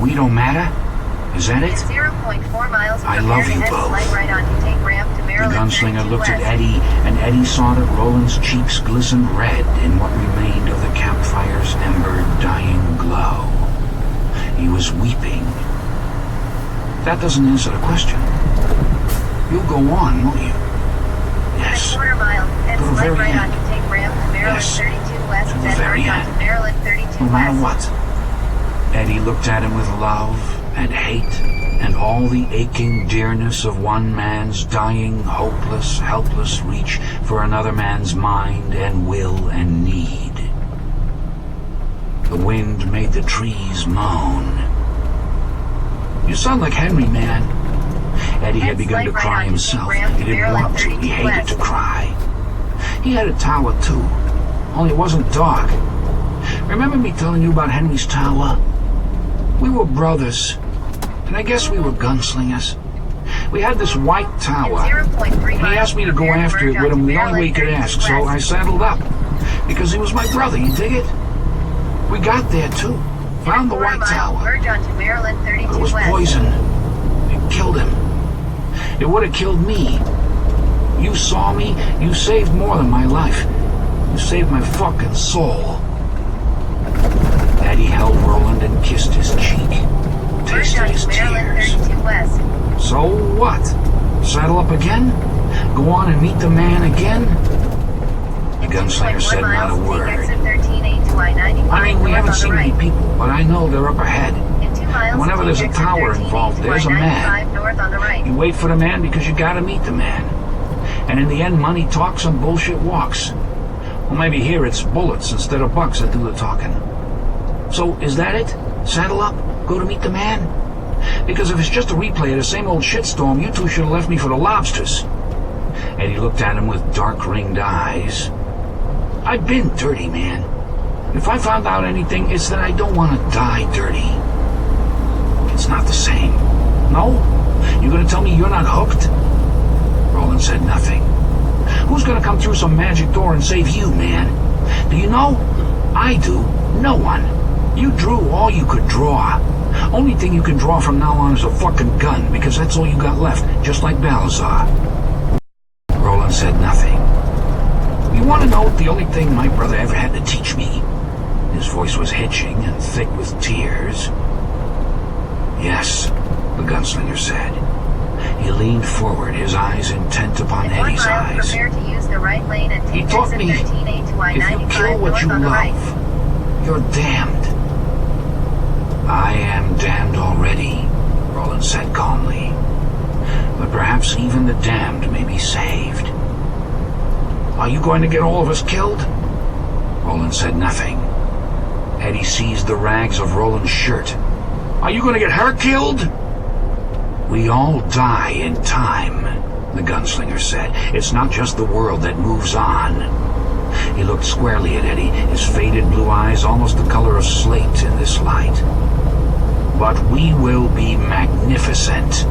we don't matter? Is that it? 0.4 miles. I love you both. Right on to take ramp to The Maryland gunslinger looked at west. Eddie, and Eddie saw that Roland's cheeks glistened red in what remained of the campfire's ember-dying glow. He was weeping. That doesn't answer the question. You'll go on, won't you? Yes. A quarter mile. Head To the slight very right on end. to take ramp to Maryland Yes. 32 west. To the Then very merge on end. to Maryland 32 No matter west. what. Eddie looked at him with love and hate and all the aching dearness of one man's dying, hopeless, helpless reach for another man's mind and will and need. The wind made the trees moan. You sound like Henry, man. Eddie had begun to cry himself. He didn't want to. He hated to cry. He had a tower, too. Only it wasn't dark. Remember me telling you about Henry's tower? We were brothers, and I guess we were gunslingers. We had this white tower, and he asked me to go after it with him the only way he could ask, so I saddled up. Because he was my brother, you dig it? We got there, too. Found the white tower. Merge on to Maryland 32 But it was west. poison. It killed him. It would have killed me. You saw me. You saved more than my life. You saved my fucking soul. Eddie held Roland and kissed his cheek. Merge Tasted on his to Maryland tears. 32 west. So what? Saddle up again? Go on and meet the man again? The gunslinger said not a word. I mean, we haven't seen many people, but I know they're up ahead. And whenever there's a tower involved, there's a man. You wait for the man because you gotta meet the man. And in the end, money talks and bullshit walks. Well, maybe here it's bullets instead of bucks that do the talking. So, is that it? Saddle up? Go to meet the man? Because if it's just a replay of the same old shitstorm, you two should have left me for the lobsters. Eddie looked at him with dark-ringed eyes. I've been dirty, man. If I found out anything, it's that I don't want to die dirty. It's not the same. No? You're gonna tell me you're not hooked? Roland said nothing. Who's gonna come through some magic door and save you, man? Do you know? I do. No one. You drew all you could draw. Only thing you can draw from now on is a fucking gun, because that's all you got left, just like Balazar. Roland said nothing. You want to know the only thing my brother ever had to teach me? His voice was hitching and thick with tears. Yes, the gunslinger said. He leaned forward, his eyes intent upon Eddie's eyes. He taught me, if you kill what you love, you're damned. I am damned already, Roland said calmly. But perhaps even the damned may be saved. Are you going to get all of us killed? Roland said nothing. Eddie seized the rags of Roland's shirt. Are you going to get her killed? We all die in time, the gunslinger said. It's not just the world that moves on. He looked squarely at Eddie, his faded blue eyes almost the color of slate in this light. But we will be magnificent.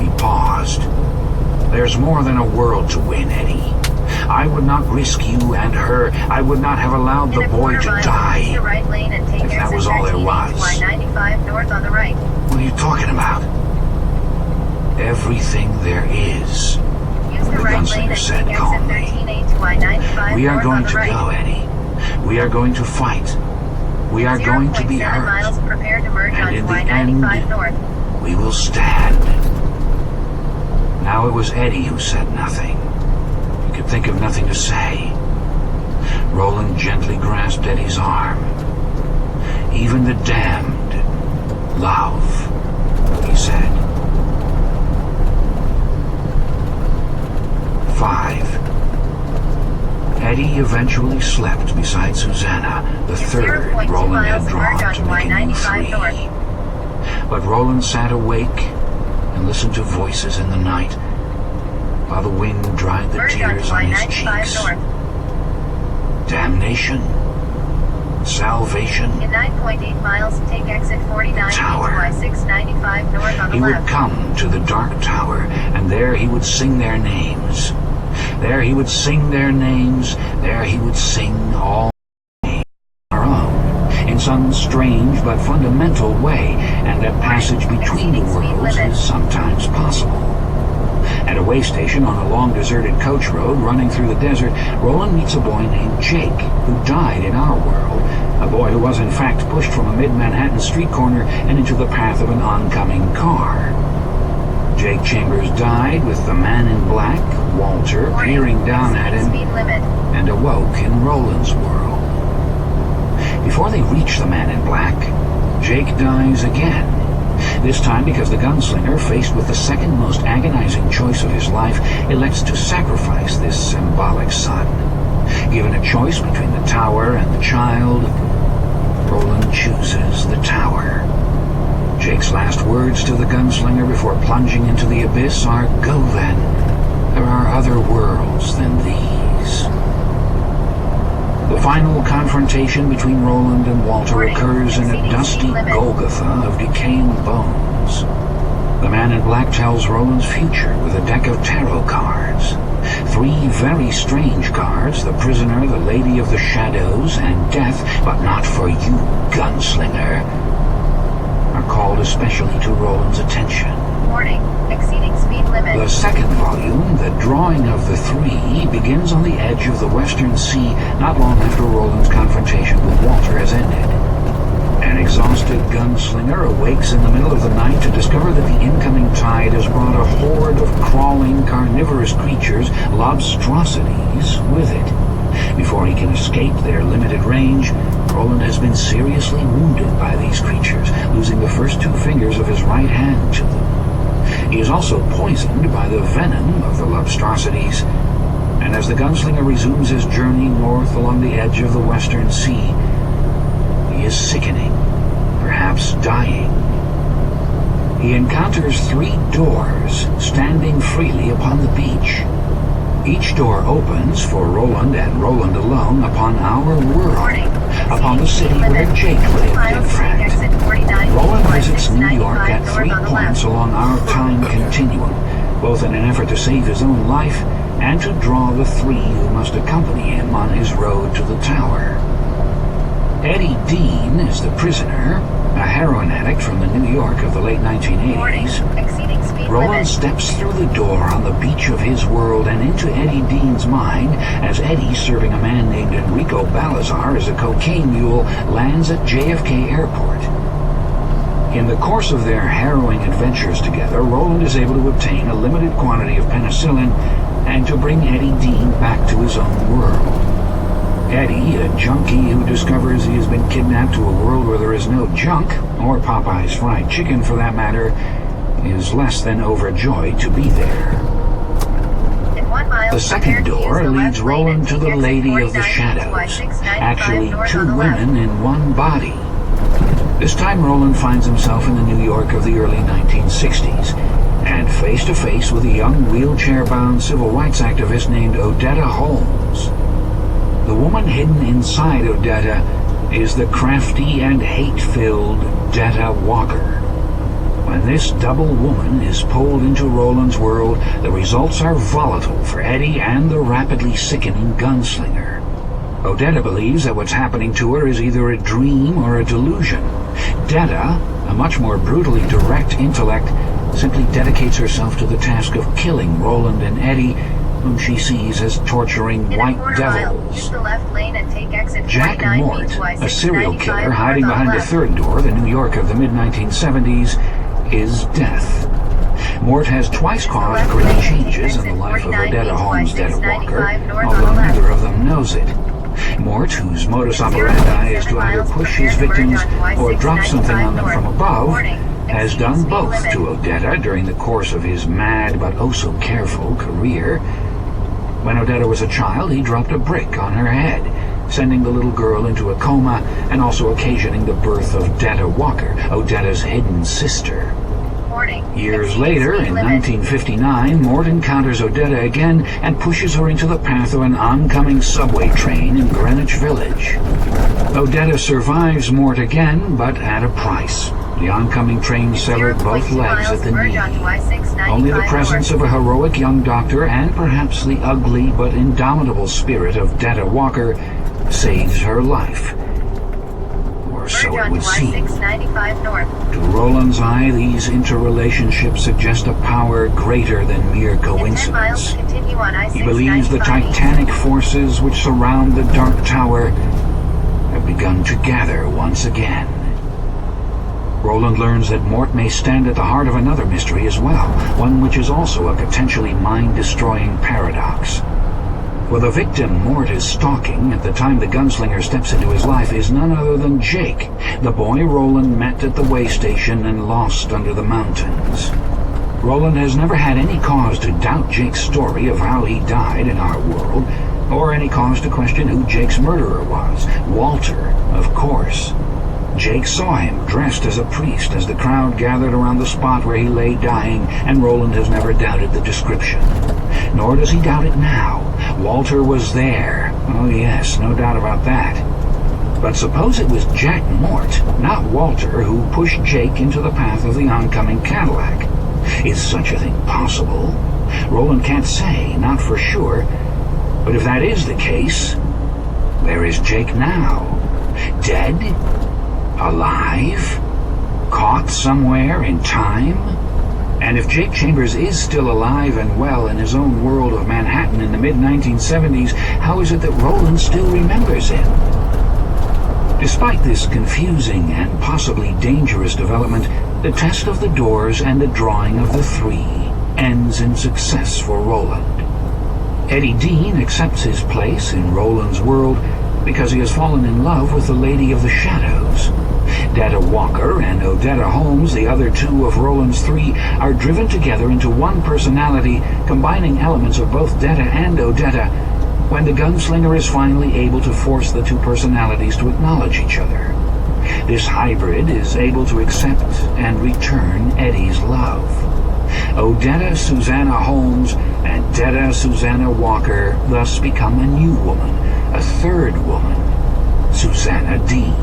He paused. There's more than a world to win, Eddie. I would not risk you and her. I would not have allowed the boy to die. If that was all there was. What are you talking about? Everything there is, the gunslinger said calmly. We are going to go, Eddie. We are going to fight. We are going to be hurt. And in the end, we will stand. Now it was Eddie who said nothing. He could think of nothing to say. Roland gently grasped Eddie's arm. Even the damned love, he said. 5. Eddie eventually slept beside Susanna, the third Roland had drawn to make a new 3. But Roland sat awake and listened to voices in the night, while the wind dried the tears on his cheeks. Damnation. Salvation. In 9.8 miles, take exit 49 Tower. I-695 north on the He would left. come to the dark tower, and there he would sing their names. There he would sing their names. There he would sing all names. Our own. In some strange but fundamental way, and that passage between the worlds is sometimes possible. At a way station on a long deserted coach road running through the desert, Roland meets a boy named Jake, who died in our world. A boy who was in fact pushed from a mid-Manhattan street corner and into the path of an oncoming car. Jake Chambers died with the man in black, Walter, peering down at him and awoke in Roland's world. Before they reach the man in black, Jake dies again. This time because the gunslinger, faced with the second most agonizing choice of his life, elects to sacrifice this symbolic son. Given a choice between the tower and the child, Roland chooses the tower. Jake's last words to the gunslinger before plunging into the abyss are, "Go then. There are other worlds than these." The final confrontation between Roland and Walter occurs in a dusty Golgotha of decaying bones. The man in black tells Roland's future with a deck of tarot cards. 3 very strange cards: the prisoner, the lady of the shadows, and death, but not for you, gunslinger, are called especially to Roland's attention. Warning, exceeding speed limit. The second volume, The Drawing of the Three, begins on the edge of the Western Sea not long after Roland's confrontation with Walter has ended. An exhausted gunslinger awakes in the middle of the night to discover that the incoming tide has brought a horde of crawling, carnivorous creatures, lobstrosities, with it. Before he can escape their limited range, Roland has been seriously wounded by these creatures, losing the first 2 fingers of his right hand to them. He is also poisoned by the venom of the lobstrosities, and as the gunslinger resumes his journey north along the edge of the Western Sea, he is sickening, perhaps dying. He encounters 3 doors standing freely upon the beach. Each door opens for Roland and Roland alone upon our world, upon the city where Jake lived, in fact. Roland visits New York at 3 points along our time continuum, both in an effort to save his own life and to draw the 3 who must accompany him on his road to the tower. Eddie Dean is the prisoner, a heroin addict from the New York of the late 1980s. Roland steps through the door on the beach of his world and into Eddie Dean's mind as Eddie, serving a man named Enrico Balazar as a cocaine mule, lands at JFK Airport. In the course of their harrowing adventures together, Roland is able to obtain a limited quantity of penicillin and to bring Eddie Dean back to his own world. Eddie, a junkie who discovers he has been kidnapped to a world where there is no junk, or Popeye's fried chicken for that matter, is less than overjoyed to be there. The second door leads Roland to the Lady of the Shadows, actually 2 women in one body. This time Roland finds himself in the New York of the early 1960s, and face to face with a young wheelchair-bound civil rights activist named Odetta Holmes. The woman hidden inside Odetta is the crafty and hate-filled Detta Walker. When this double woman is pulled into Roland's world, the results are volatile for Eddie and the rapidly sickening gunslinger. Odetta believes that what's happening to her is either a dream or a delusion. Detta, a much more brutally direct intellect, simply dedicates herself to the task of killing Roland and Eddie, whom she sees as torturing white devils. Jack Mort, a serial killer hiding behind the third door, the New York of the mid-1970s, is death. Mort has twice caused great changes in the life of Odetta Holmes' Detta Walker, although neither of them knows it. Mort, whose modus operandi is to either push his victims or drop something on them from above, has done both to Odetta during the course of his mad but oh-so-careful career. When Odetta was a child, he dropped a brick on her head, sending the little girl into a coma and also occasioning the birth of Detta Walker, Odetta's hidden sister. Years later, in 1959, Mort encounters Odetta again and pushes her into the path of an oncoming subway train in Greenwich Village. Odetta survives Mort again, but at a price. The oncoming train severed both legs at the knee. Only the presence of a heroic young doctor and perhaps the ugly but indomitable spirit of Detta Walker saves her life. Or Or so Merge it onto would seem. I-695 North. To Roland's eye, these interrelationships suggest a power greater than mere In 10 miles, coincidence. continue on I-695 He believes the titanic forces which surround the Dark Tower have begun to gather once again. Roland learns that Mort may stand at the heart of another mystery as well, one which is also a potentially mind-destroying paradox. For the victim Mort is stalking at the time the gunslinger steps into his life is none other than Jake, the boy Roland met at the way station and lost under the mountains. Roland has never had any cause to doubt Jake's story of how he died in our world, or any cause to question who Jake's murderer was. Walter, of course. Jake saw him dressed as a priest as the crowd gathered around the spot where he lay dying, and Roland has never doubted the description. Nor does he doubt it now. Walter was there. Oh yes, no doubt about that. But suppose it was Jack Mort, not Walter, who pushed Jake into the path of the oncoming Cadillac. Is such a thing possible? Roland can't say, not for sure. But if that is the case, where is Jake now? Dead? Alive? Caught somewhere in time? And if Jake Chambers is still alive and well in his own world of Manhattan in the mid-1970s, how is it that Roland still remembers him? Despite this confusing and possibly dangerous development, the test of the doors and the drawing of the three ends in success for Roland. Eddie Dean accepts his place in Roland's world because he has fallen in love with the Lady of the Shadows. Detta Walker and Odetta Holmes, the other two of Roland's three, are driven together into one personality, combining elements of both Detta and Odetta, when the gunslinger is finally able to force the two personalities to acknowledge each other. This hybrid is able to accept and return Eddie's love. Odetta Susanna Holmes and Detta Susanna Walker thus become a new woman, a third woman, Susanna Dean.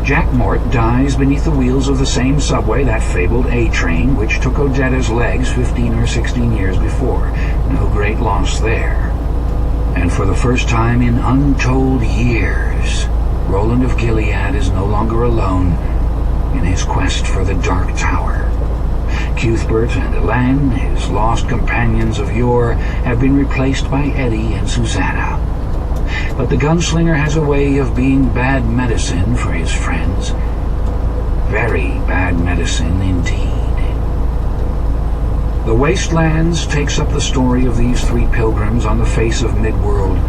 Jack Mort dies beneath the wheels of the same subway, that fabled A-train, which took Odetta's legs 15 or 16 years before. No great loss there. And for the first time in untold years, Roland of Gilead is no longer alone in his quest for the Dark Tower. Cuthbert and Elaine, his lost companions of yore, have been replaced by Eddie and Susanna. But the gunslinger has a way of being bad medicine for his friends. Very bad medicine indeed. The Wastelands takes up the story of these three pilgrims on the face of Midworld,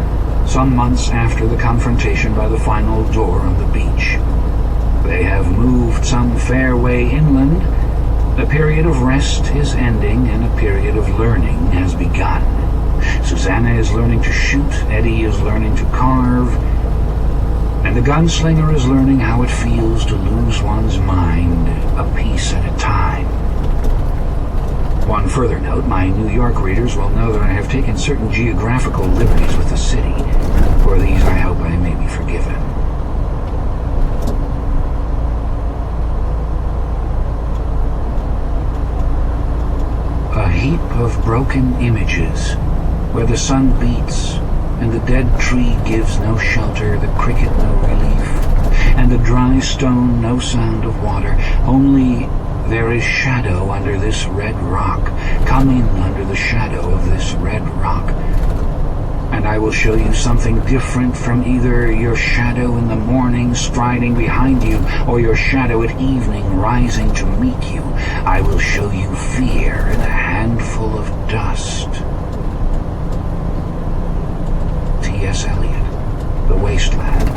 some months after the confrontation by the final door on the beach. They have moved some fair way inland. A period of rest is ending, and a period of learning has begun. Susanna is learning to shoot, Eddie is learning to carve, and the gunslinger is learning how it feels to lose one's mind a piece at a time. One further note, my New York readers will know that I have taken certain geographical liberties with the city. For these I hope I may be forgiven. A heap of broken images, where the sun beats, and the dead tree gives no shelter, the cricket no relief, and the dry stone no sound of water. Only there is shadow under this red rock. Come in under the shadow of this red rock, and I will show you something different from either your shadow in the morning striding behind you, or your shadow at evening rising to meet you. I will show you fear in a handful of dust. T.S. Eliot, The Wasteland.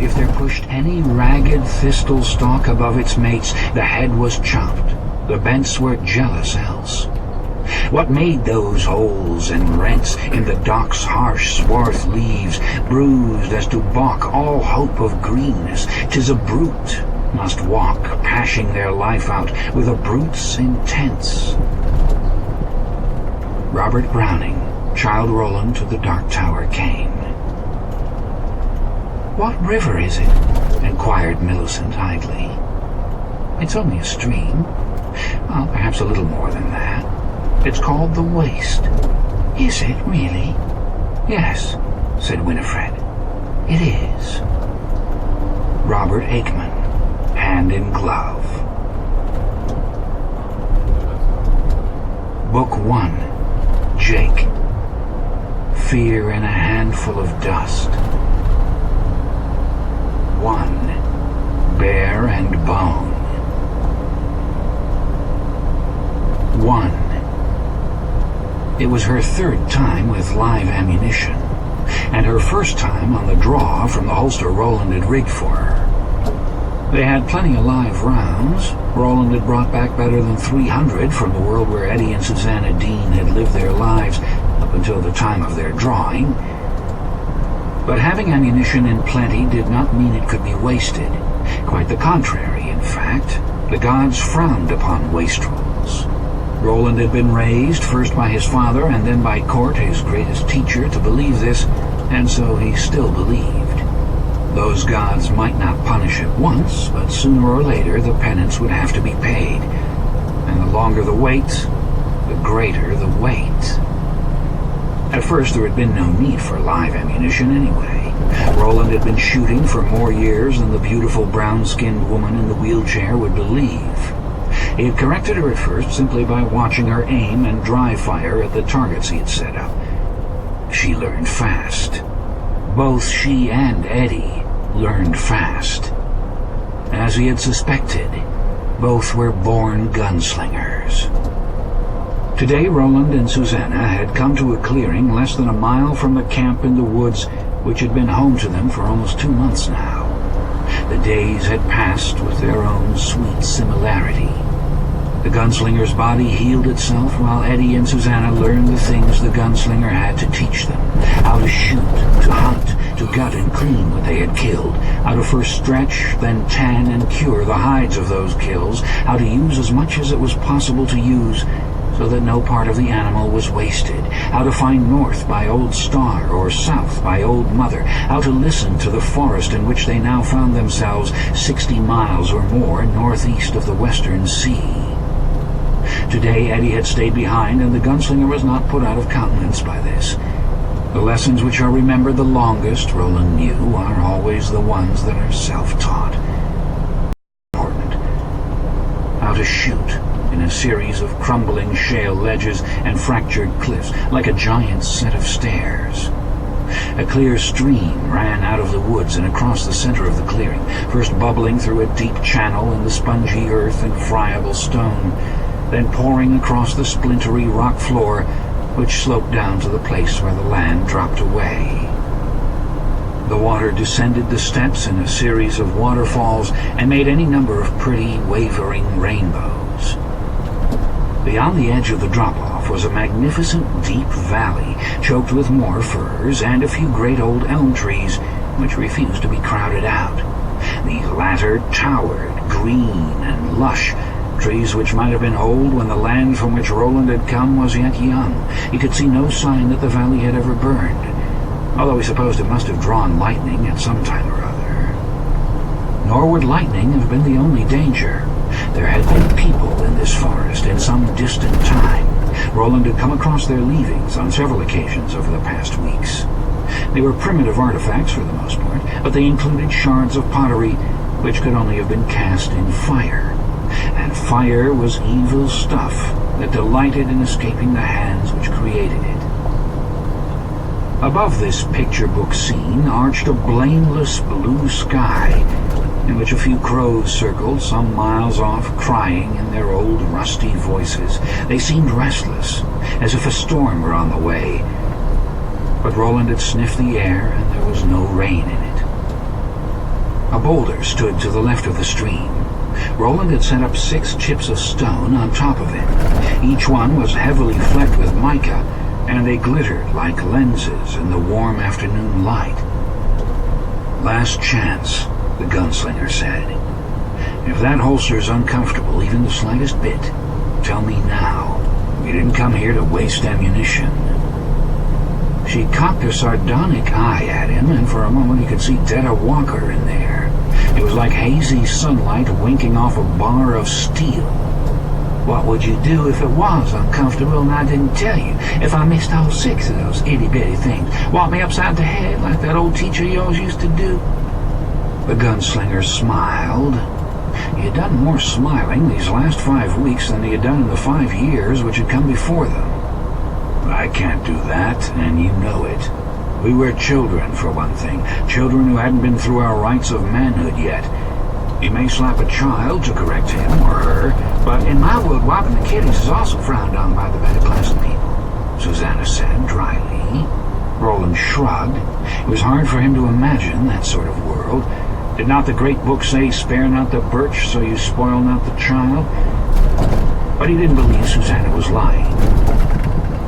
If there pushed any ragged thistle stalk above its mates, the head was chopped. The bents were jealous else. What made those holes and rents in the dock's harsh swarth leaves, bruised as to balk all hope of greenness? 'Tis a brute must walk, pashing their life out with a brute's intents. Robert Browning, Childe Roland to the Dark Tower came. "What river is it?" inquired Millicent idly. "It's only a stream. Well, perhaps a little more than that. It's called the Waste." "Is it, really?" "Yes. said Winifred. "It is." Robert Aikman, hand in glove. Book 1, Jake. Fear in a handful of dust. 1. Bear and bone. 1. It was her third time with live ammunition, and her first time on the draw from the holster Roland had rigged for her. They had plenty of live rounds. Roland had brought back better than 300 from the world where Eddie and Susanna Dean had lived their lives up until the time of their drawing. But having ammunition in plenty did not mean it could be wasted. Quite the contrary, in fact. The gods frowned upon wastrels. Roland had been raised, first by his father and then by Court, his greatest teacher, to believe this, and so he still believed. Those gods might not punish at once, but sooner or later the penance would have to be paid. And the longer the wait, the greater the weight. At first there had been no need for live ammunition anyway. Roland had been shooting for more years than the beautiful brown-skinned woman in the wheelchair would believe. He had corrected her at first simply by watching her aim and dry fire at the targets he had set up. She learned fast. Both she and Eddie learned fast. As he had suspected, both were born gunslingers. Today Roland and Susanna had come to a clearing less than a mile from the camp in the woods which had been home to them for almost 2 months now. The days had passed with their own sweet similarity. The gunslinger's body healed itself while Eddie and Susanna learned the things the gunslinger had to teach them. How to shoot, to hunt, to gut and clean what they had killed. How to first stretch, then tan and cure the hides of those kills. How to use as much as it was possible to use so that no part of the animal was wasted. How to find north by Old Star or south by Old Mother. How to listen to the forest in which they now found themselves 60 miles or more northeast of the Western Sea. Today Eddie had stayed behind, and the gunslinger was not put out of countenance by this. The lessons which are remembered the longest, Roland knew, are always the ones that are self-taught. Important. How to shoot in a series of crumbling shale ledges and fractured cliffs, like a giant set of stairs. A clear stream ran out of the woods and across the center of the clearing, first bubbling through a deep channel in the spongy earth and friable stone, then pouring across the splintery rock floor, which sloped down to the place where the land dropped away. The water descended the steps in a series of waterfalls and made any number of pretty, wavering rainbows. Beyond the edge of the drop-off was a magnificent deep valley, choked with more firs and a few great old elm trees, which refused to be crowded out. These latter towered, green and lush, trees which might have been old when the land from which Roland had come was yet young. He could see no sign that the valley had ever burned, although he supposed it must have drawn lightning at some time or other. Nor would lightning have been the only danger. There had been people in this forest in some distant time. Roland had come across their leavings on several occasions over the past weeks. They were primitive artifacts for the most part, but they included shards of pottery which could only have been cast in fire. And fire was evil stuff that delighted in escaping the hands which created it. Above this picture book scene arched a blameless blue sky, in which a few crows circled some miles off, crying in their old rusty voices. They seemed restless, as if a storm were on the way. But Roland had sniffed the air, and there was no rain in it. A boulder stood to the left of the stream. Roland had set up 6 chips of stone on top of it. Each one was heavily flecked with mica, and they glittered like lenses in the warm afternoon light. "Last chance," the gunslinger said. "If that holster's uncomfortable even the slightest bit, tell me now. We didn't come here to waste ammunition." She cocked a sardonic eye at him, and for a moment he could see Detta Walker in there. It was like hazy sunlight winking off a bar of steel. What would you do if it was uncomfortable and I didn't tell you? If I missed all 6 of those itty-bitty things? Walk me upside the head like that old teacher of yours used to do?" The gunslinger smiled. He had done more smiling these last 5 weeks than he had done in the 5 years which had come before them. "I can't do that, and you know it. We were children, for one thing. Children who hadn't been through our rites of manhood yet. You may slap a child to correct him or her, but in my world, whopping the kiddies is also frowned on by the better class of people," Susanna said dryly. Roland shrugged. It was hard for him to imagine that sort of world. Did not the great book say, "Spare not the birch, so you spoil not the child"? But he didn't believe Susanna was lying.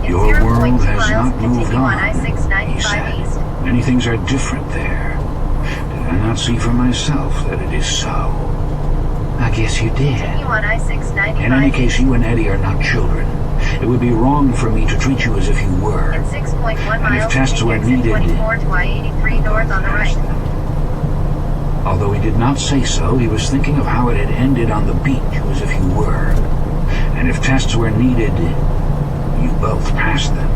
"Your world has not moved on," he said. "Many things are different there. Did I not see for myself that it is so?" "I guess you did. In any case, you and Eddie are not children. It would be wrong for me to treat you as if you were. And if tests were needed..." Although he did not say so, he was thinking of how it had ended on the beach, as if you were. "And if tests were needed, you both passed them."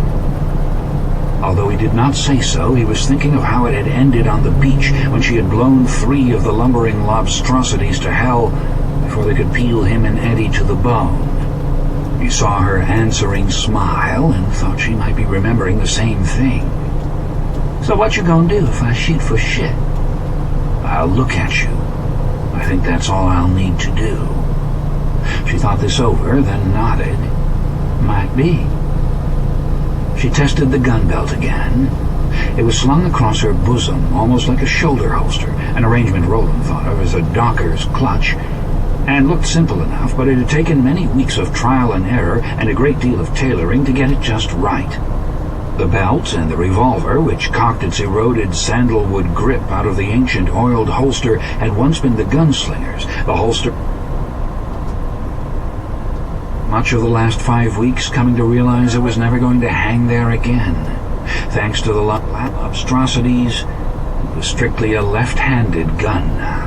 Although he did not say so, he was thinking of how it had ended on the beach when she had blown 3 of the lumbering lobstrosities to hell before they could peel him and Eddie to the bone. He saw her answering smile and thought she might be remembering the same thing. "So what you gonna do if I shoot for shit?" "I'll look at you. I think that's all I'll need to do." She thought this over, then nodded. "Might be." She tested the gun belt again. It was slung across her bosom, almost like a shoulder holster, an arrangement Roland thought of as a docker's clutch, and looked simple enough, but it had taken many weeks of trial and error and a great deal of tailoring to get it just right. The belt and the revolver, which cocked its eroded sandalwood grip out of the ancient oiled holster, had once been the gunslinger's. The holster... Much of the last 5 weeks coming to realize it was never going to hang there again. Thanks to the lobstrosities, it was strictly a left-handed gun now.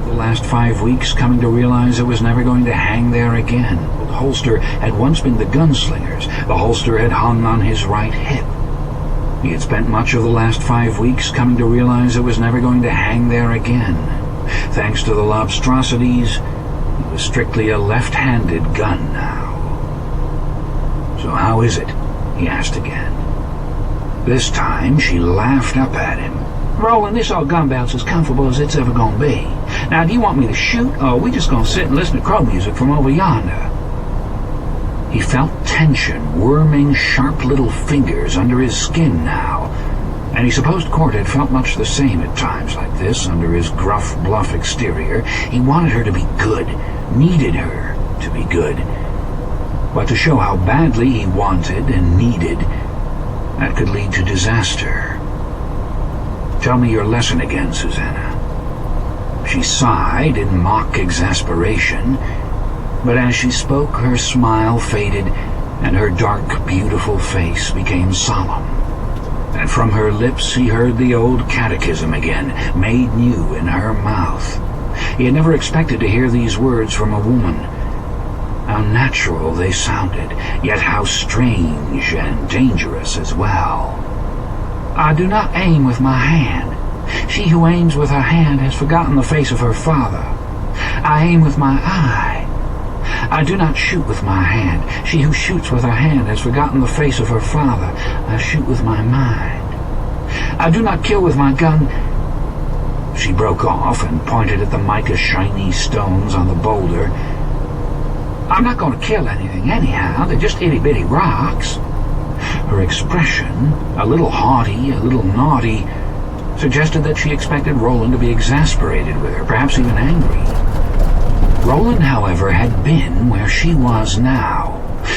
The last 5 weeks coming to realize it was never going to hang there again. The holster had once been the gunslinger's. The holster had hung on his right hip. He had spent much of the last 5 weeks coming to realize it was never going to hang there again. Thanks to the lobstrosities, it was strictly a left-handed gun now. "So how is it?" he asked again. This time she laughed up at him. "Roland, this old gun belt's as comfortable as it's ever gonna be. Now, do you want me to shoot, or are we just gonna sit and listen to crow music from over yonder?" He felt tension worming sharp little fingers under his skin now, and he supposed Court had felt much the same at times like this under his gruff, bluff exterior. He wanted her to be good, needed her to be good. But to show how badly he wanted and needed, that could lead to disaster. "Tell me your lesson again, Susanna." She sighed in mock exasperation, but as she spoke, her smile faded and her dark, beautiful face became solemn. And from her lips he heard the old catechism again, made new in her mouth. He had never expected to hear these words from a woman. How natural they sounded, yet how strange and dangerous as well. "I do not aim with my hand. She who aims with her hand has forgotten the face of her father. I aim with my eye. I do not shoot with my hand. She who shoots with her hand has forgotten the face of her father. I shoot with my mind. I do not kill with my gun." She broke off and pointed at the mica-shiny stones on the boulder. "I'm not going to kill anything anyhow. They're just itty-bitty rocks." Her expression, a little haughty, a little naughty, suggested that she expected Roland to be exasperated with her, perhaps even angry. Roland, however, had been where she was now.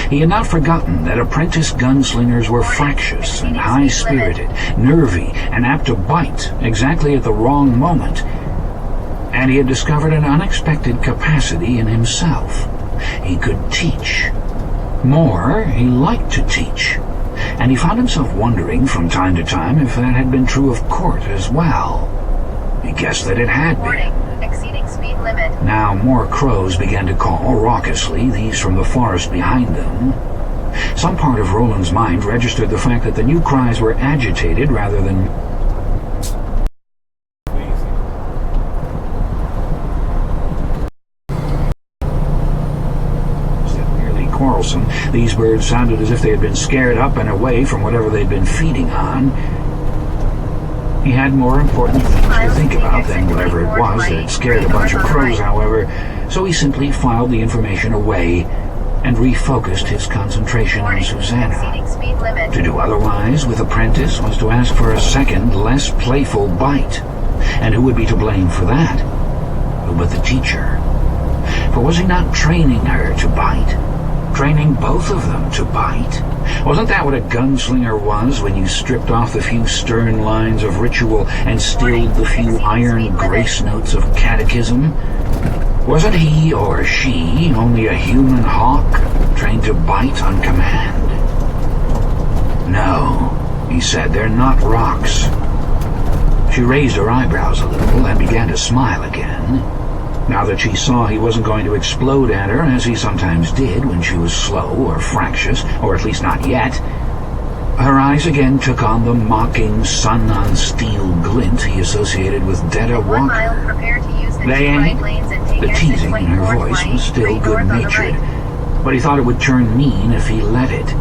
He had not forgotten that apprentice gunslingers were fractious and high-spirited, nervy, and apt to bite exactly at the wrong moment. And he had discovered an unexpected capacity in himself. He could teach. More, he liked to teach. And he found himself wondering from time to time if that had been true of Court as well. He guessed that it had been. Warning, exceeding speed limit. Now more crows began to call raucously, these from the forest behind them. Some part of Roland's mind registered the fact that the new cries were agitated rather than merely quarrelsome. These birds sounded as if they had been scared up and away from whatever they'd been feeding on. He had more important things to think about than whatever it was that had scared a bunch of crows, however, so he simply filed the information away and refocused his concentration on Susanna. To do otherwise with Apprentice was to ask for a second, less playful bite. And who would be to blame for that? Who but the teacher? For was he not training her to bite? Training both of them to bite? Wasn't that what a gunslinger was when you stripped off the few stern lines of ritual and stilled the few iron grace notes of catechism? Wasn't he or she only a human hawk, trained to bite on command? No, he said, they're not rocks. She raised her eyebrows a little and began to smile again, now that she saw he wasn't going to explode at her, as he sometimes did when she was slow or fractious, or at least not yet. Her eyes again took on the mocking sun-on-steel glint he associated with Detta Walker. They ain't. The teasing in her voice was still good-natured, but he thought it would turn mean if he let it.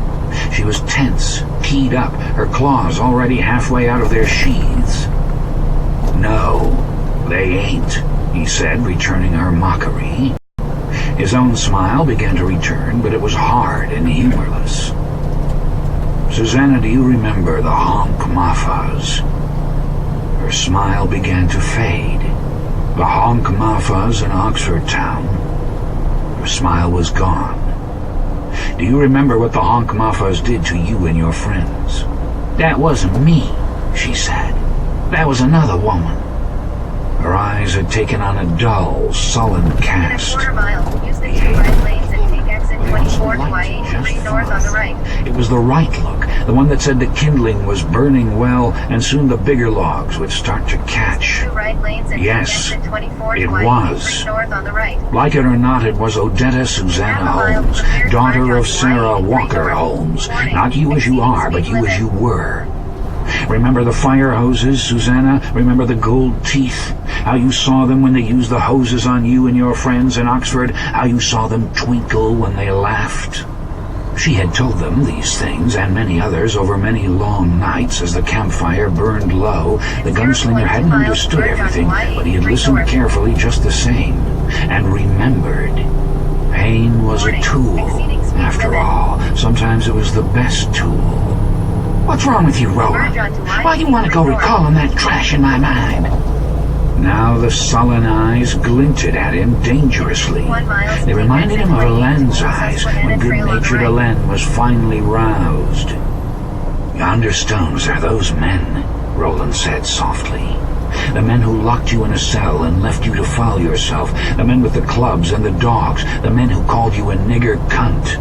She was tense, keyed up, her claws already halfway out of their sheaths. No, they ain't, he said, returning her mockery. His own smile began to return, but it was hard and humorless. Susanna, do you remember the Honk Mafas? Her smile began to fade. The Honk Mafas in Oxford Town. Her smile was gone. Do you remember what the Honk Mafas did to you and your friends? That wasn't me, she said. That was another woman. Her eyes had taken on a dull, sullen cast. It was the right look, the one that said the kindling was burning well, and soon the bigger logs would start to catch. Yes, it was. Like it or not, it was Odetta Susanna Holmes, daughter of Sarah Walker Holmes. Not you as you are, but you as you were. Remember the fire hoses, Susanna? Remember the gold teeth? How you saw them when they used the hoses on you and your friends in Oxford? How you saw them twinkle when they laughed? She had told them these things, and many others, over many long nights as the campfire burned low. The gunslinger hadn't understood everything, but he had listened carefully just the same, and remembered. Pain was a tool, after all. Sometimes it was the best tool. What's wrong with you, Roland? Why do you want to go recalling that trash in my mind? Now the sullen eyes glinted at him dangerously. They reminded him of Helen's eyes when good-natured Helen was finally roused. Yonder stones are those men, Roland said softly. The men who locked you in a cell and left you to foul yourself. The men with the clubs and the dogs. The men who called you a nigger cunt.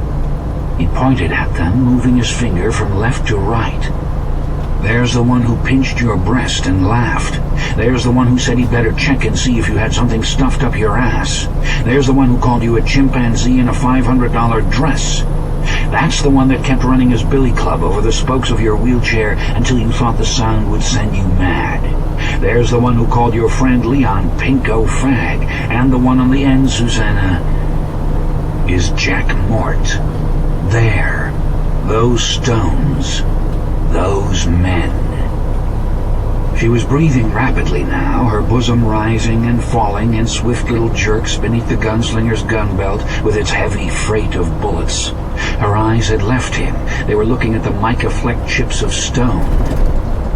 He pointed at them, moving his finger from left to right. There's the one who pinched your breast and laughed. There's the one who said he'd better check and see if you had something stuffed up your ass. There's the one who called you a chimpanzee in a $500 dress. That's the one that kept running his billy club over the spokes of your wheelchair until you thought the sound would send you mad. There's the one who called your friend Leon Pinko Fag. And the one on the end, Susanna, is Jack Mort. There, those stones, those men. She was breathing rapidly now, her bosom rising and falling in swift little jerks beneath the gunslinger's gun belt with its heavy freight of bullets. Her eyes had left him. They were looking at the mica-flecked chips of stone.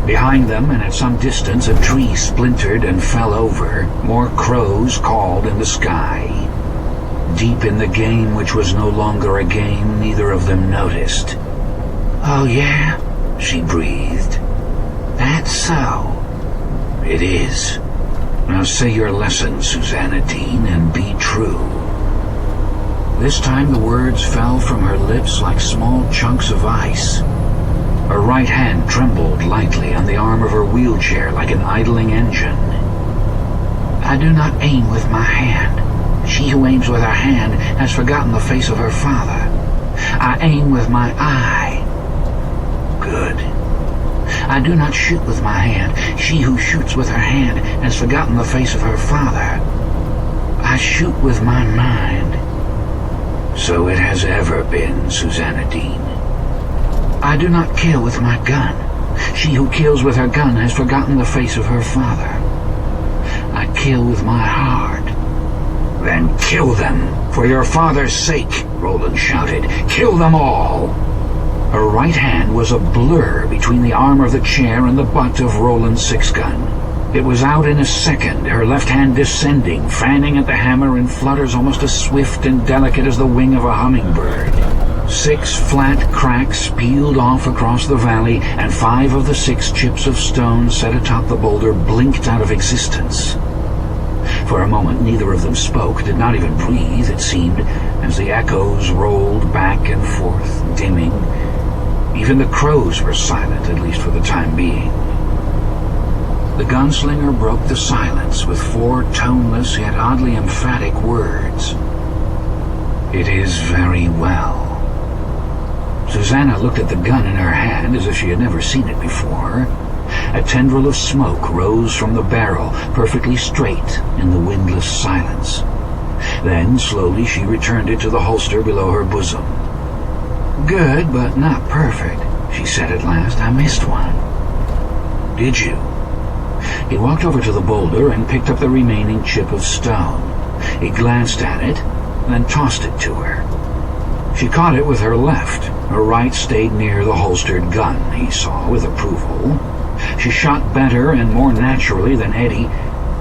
Behind them, and at some distance, a tree splintered and fell over. More crows called in the sky. Deep in the game, which was no longer a game, neither of them noticed. Oh, yeah? She breathed. That's so. It is. Now say your lesson, Susanna Dean, and be true. This time the words fell from her lips like small chunks of ice. Her right hand trembled lightly on the arm of her wheelchair like an idling engine. I do not aim with my hand. She who aims with her hand has forgotten the face of her father. I aim with my eye. Good. I do not shoot with my hand. She who shoots with her hand has forgotten the face of her father. I shoot with my mind. So it has ever been, Susanna Dean. I do not kill with my gun. She who kills with her gun has forgotten the face of her father. I kill with my heart. Then kill them, for your father's sake, Roland shouted. Kill them all! Her right hand was a blur between the arm of the chair and the butt of Roland's six-gun. It was out in a second, her left hand descending, fanning at the hammer in flutters almost as swift and delicate as the wing of a hummingbird. 6 flat cracks peeled off across the valley, and 5 of the 6 chips of stone set atop the boulder blinked out of existence. For a moment neither of them spoke, did not even breathe, it seemed, as the echoes rolled back and forth, dimming. Even the crows were silent, at least for the time being. The gunslinger broke the silence with 4 toneless yet oddly emphatic words. It is very well. Susanna looked at the gun in her hand as if she had never seen it before. A tendril of smoke rose from the barrel, perfectly straight in the windless silence. Then, slowly, she returned it to the holster below her bosom. Good, but not perfect, she said at last. I missed one. Did you? He walked over to the boulder and picked up the remaining chip of stone. He glanced at it, then tossed it to her. She caught it with her left. Her right stayed near the holstered gun, he saw with approval. She shot better and more naturally than Eddie,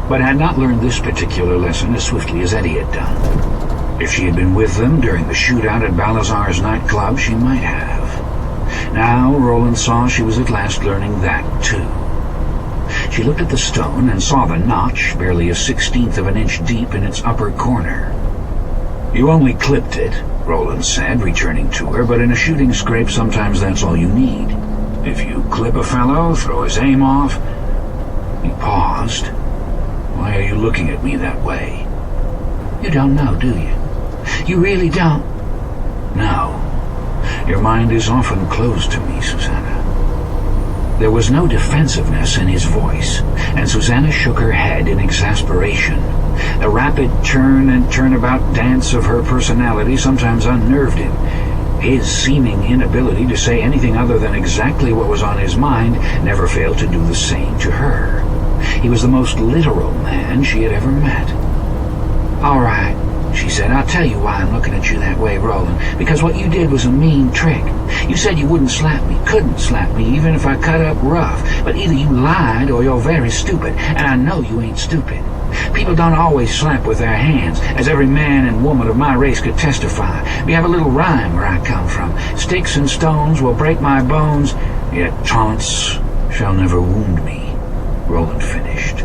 but had not learned this particular lesson as swiftly as Eddie had done. If she had been with them during the shootout at Balazar's nightclub, she might have. Now Roland saw she was at last learning that, too. She looked at the stone and saw the notch, barely a 1/16 of an inch deep in its upper corner. You only clipped it, Roland said, returning to her, but in a shooting scrape sometimes that's all you need. If you clip a fellow, throw his aim off... He paused. Why are you looking at me that way? You don't know, do you? You really don't? No. Your mind is often closed to me, Susanna. There was no defensiveness in his voice, and Susanna shook her head in exasperation. The rapid turn and turnabout dance of her personality sometimes unnerved him. His seeming inability to say anything other than exactly what was on his mind never failed to do the same to her. He was the most literal man she had ever met. All right, she said, I'll tell you why I'm looking at you that way, Roland. Because what you did was a mean trick. You said you wouldn't slap me, couldn't slap me, even if I cut up rough. But either you lied or you're very stupid, and I know you ain't stupid. People don't always slap with their hands, as every man and woman of my race could testify. We have a little rhyme where I come from. Sticks and stones will break my bones, yet taunts shall never wound me, Roland finished.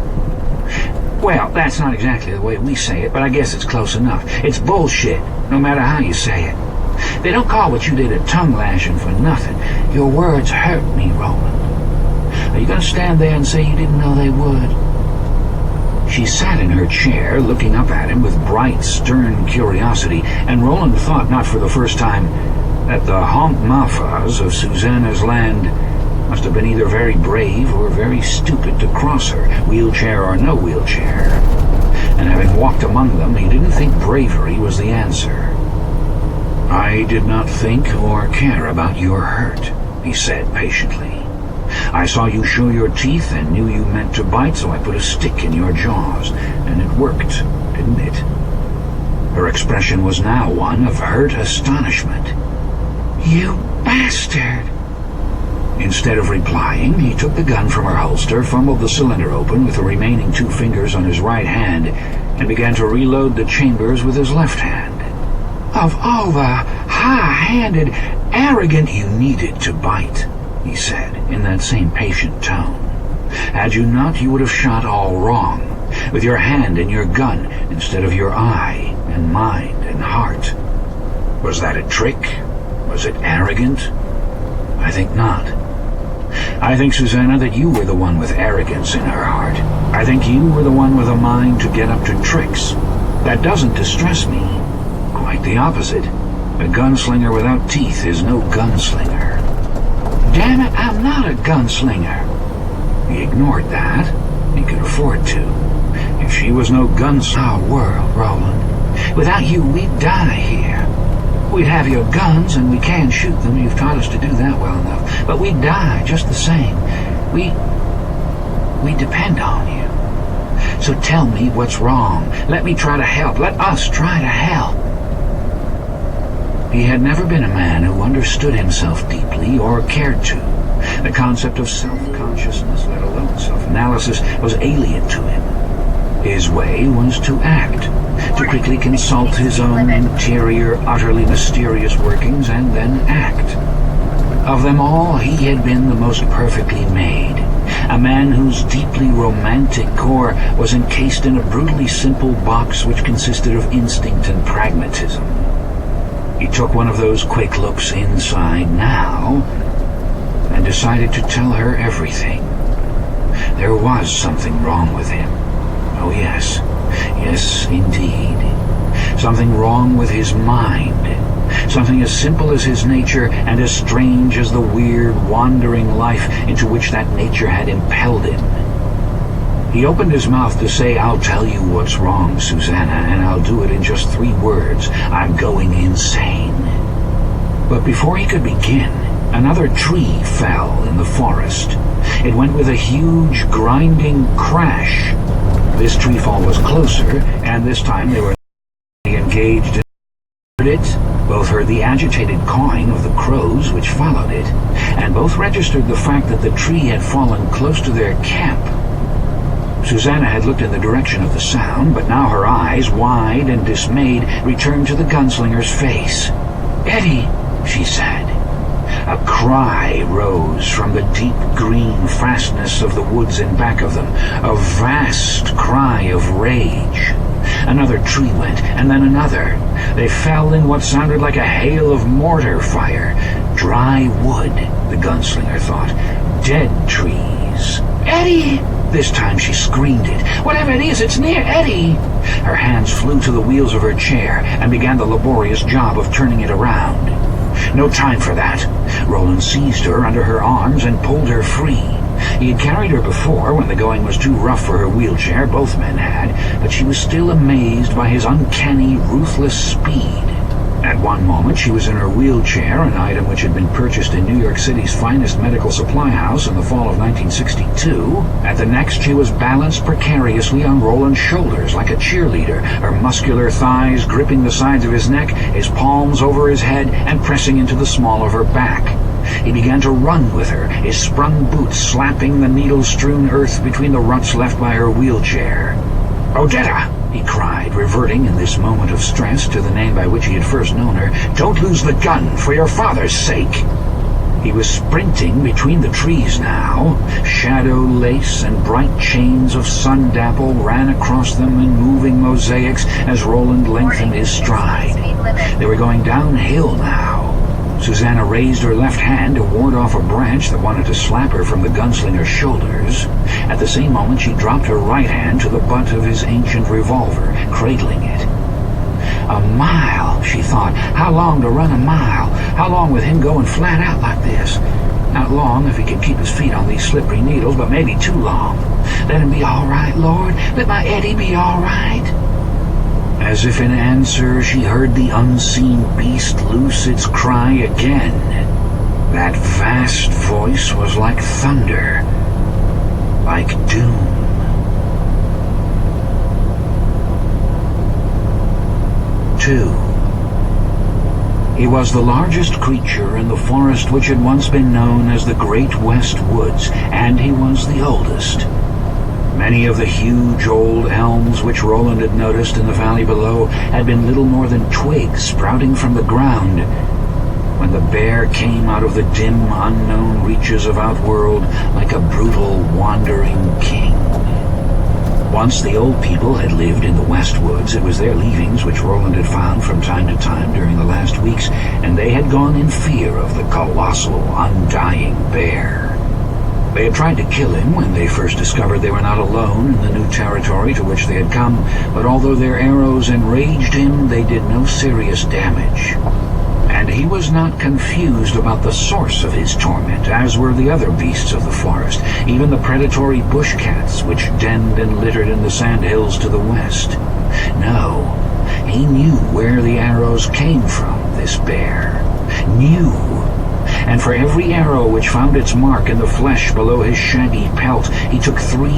Well, that's not exactly the way we say it, but I guess it's close enough. It's bullshit, no matter how you say it. They don't call what you did a tongue lashing for nothing. Your words hurt me, Roland. Are you going to stand there and say you didn't know they would? She sat in her chair, looking up at him with bright, stern curiosity, and Roland thought, not for the first time, that the honk-mafas of Susanna's land must have been either very brave or very stupid to cross her, wheelchair or no wheelchair. And having walked among them, he didn't think bravery was the answer. I did not think or care about your hurt, he said patiently. I saw you show your teeth and knew you meant to bite, so I put a stick in your jaws, and it worked, didn't it? Her expression was now one of hurt astonishment. You bastard! Instead of replying, he took the gun from her holster, fumbled the cylinder open with the remaining 2 fingers on his right hand, and began to reload the chambers with his left hand. Of all the high-handed, arrogant... You needed to bite, he said, in that same patient tone. Had you not, you would have shot all wrong, with your hand in your gun instead of your eye and mind and heart. Was that a trick? Was it arrogant? I think not. I think, Susanna, that you were the one with arrogance in her heart. I think you were the one with a mind to get up to tricks. That doesn't distress me. Quite the opposite. A gunslinger without teeth is no gunslinger. Damn it, I'm not a gunslinger. He ignored that. He could afford to. If she was no gunslinger... Our world, Roland. Without you, we'd die here. We'd have your guns, and we can shoot them. You've taught us to do that well enough. But we'd die just the same. We depend on you. So tell me what's wrong. Let me try to help. Let us try to help. He had never been a man who understood himself deeply or cared to. The concept of self-consciousness, let alone self-analysis, was alien to him. His way was to act, to quickly consult his own interior, utterly mysterious workings, and then act. Of them all, he had been the most perfectly made. A man whose deeply romantic core was encased in a brutally simple box which consisted of instinct and pragmatism. He took one of those quick looks inside now and decided to tell her everything. There was something wrong with him. Oh yes, yes indeed. Something wrong with his mind. Something as simple as his nature and as strange as the weird, wandering life into which that nature had impelled him. He opened his mouth to say, "I'll tell you what's wrong, Susanna, and I'll do it in just 3 words. I'm going insane." But before he could begin, another tree fell in the forest. It went with a huge, grinding crash. This tree fall was closer, and this time they were engaged in it. Both heard the agitated cawing of the crows which followed it, and both registered the fact that the tree had fallen close to their camp. Susanna had looked in the direction of the sound, but now her eyes, wide and dismayed, returned to the gunslinger's face. "Eddie," she said. A cry rose from the deep green fastness of the woods in back of them, a vast cry of rage. Another tree went, and then another. They fell in what sounded like a hail of mortar fire. Dry wood, the gunslinger thought. Dead trees. "Eddie!" This time she screamed it. "Whatever it is, it's near Eddie!" Her hands flew to the wheels of her chair and began the laborious job of turning it around. No time for that. Roland seized her under her arms and pulled her free. He had carried her before when the going was too rough for her wheelchair, both men had, but she was still amazed by his uncanny, ruthless speed. At one moment she was in her wheelchair, an item which had been purchased in New York City's finest medical supply house in the fall of 1962. At the next she was balanced precariously on Roland's shoulders like a cheerleader, her muscular thighs gripping the sides of his neck, his palms over his head and pressing into the small of her back. He began to run with her, his sprung boots slapping the needle-strewn earth between the ruts left by her wheelchair. "Odetta!" he cried, reverting in this moment of stress to the name by which he had first known her. "Don't lose the gun, for your father's sake!" He was sprinting between the trees now. Shadow lace and bright chains of sun dapple ran across them in moving mosaics as Roland lengthened his stride. They were going downhill now. Susanna raised her left hand to ward off a branch that wanted to slap her from the gunslinger's shoulders. At the same moment she dropped her right hand to the butt of his ancient revolver, cradling it. A mile, she thought. How long to run a mile? How long with him going flat out like this? Not long if he could keep his feet on these slippery needles, but maybe too long. Let him be all right, Lord. Let my Eddie be all right. As if in answer, she heard the unseen beast loose its cry again. That vast voice was like thunder, like doom. Two. He was the largest creature in the forest which had once been known as the Great West Woods, and he was the oldest. Many of the huge old elms which Roland had noticed in the valley below had been little more than twigs sprouting from the ground when the bear came out of the dim, unknown reaches of Outworld like a brutal, wandering king. Once the old people had lived in the West Woods. It was their leavings which Roland had found from time to time during the last weeks, and they had gone in fear of the colossal, undying bear. They had tried to kill him when they first discovered they were not alone in the new territory to which they had come, but although their arrows enraged him, they did no serious damage. And he was not confused about the source of his torment, as were the other beasts of the forest, even the predatory bush cats which denned and littered in the sandhills to the west. No, he knew where the arrows came from, this bear. Knew. And for every arrow which found its mark in the flesh below his shaggy pelt, he took 3